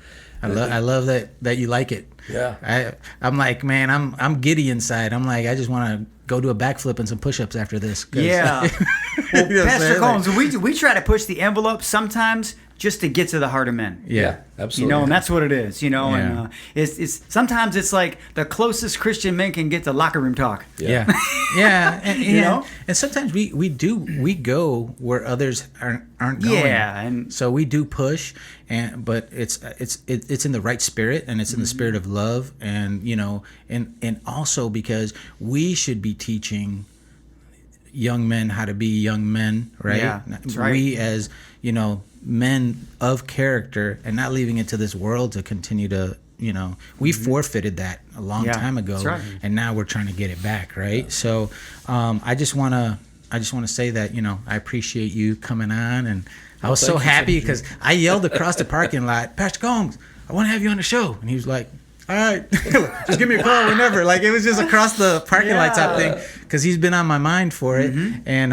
I love that you like it. Yeah. I'm like, man, I'm giddy inside. I'm like, I just want to go do a backflip and some push-ups after this. Yeah. Well, Pastor Combs, we try to push the envelope sometimes just to get to the heart of men. Yeah, absolutely. You know, and that's what it is. You know, and it's sometimes it's like the closest Christian men can get to locker room talk. Yeah, yeah, and, you know, and sometimes we go where others aren't going. Yeah, and so we do push, but it's in the right spirit, and it's in the spirit of love, and you know, and also because we should be teaching young men how to be young men, right? Yeah, that's right. We as, you know, men of character, and not leaving it to this world to continue to, you know, we forfeited that a long time ago, that's right. And now we're trying to get it back, right? So I just want to I just want to say that, I appreciate you coming on, and I was so happy because I yelled across the parking lot, Pastor Combs, I want to have you on the show. And he was like, all right, just give me a call whenever. Like, it was just across the parking lot type thing, because he's been on my mind for it, and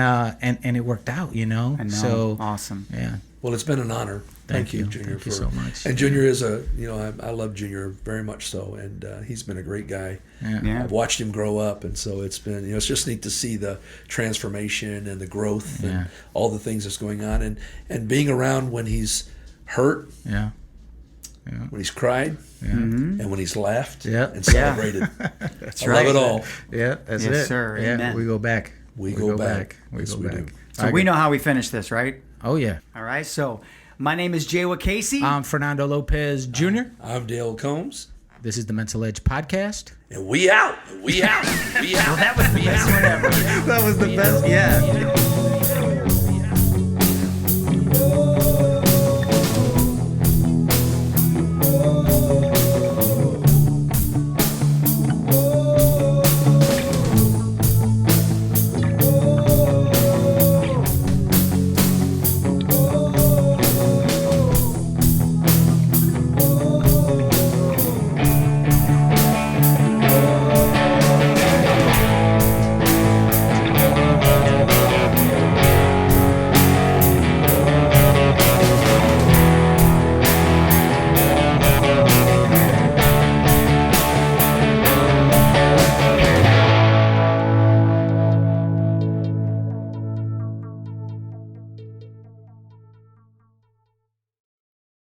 it worked out, I know. So awesome. Yeah. Well, it's been an honor. Thank you, Junior. Thank you so much. And Junior is I love Junior very much so, and he's been a great guy. Yeah. I've watched him grow up, and so it's been, it's just neat to see the transformation and the growth and all the things that's going on, and being around when he's hurt, when he's cried, and when he's laughed and celebrated. That's right. Love it all. Yeah, that's it. Yes, sir. Yeah, Amen. we go back. We go back. We Yes, go we back. do. So we know how we finish this, right? Oh, yeah. All right. So my name is Jaywa Casey. I'm Fernando Lopez Jr. I'm Dale Combs. This is the Mental Edge podcast. And we out. We out. We out. That was the best one ever. That was the best. Yeah.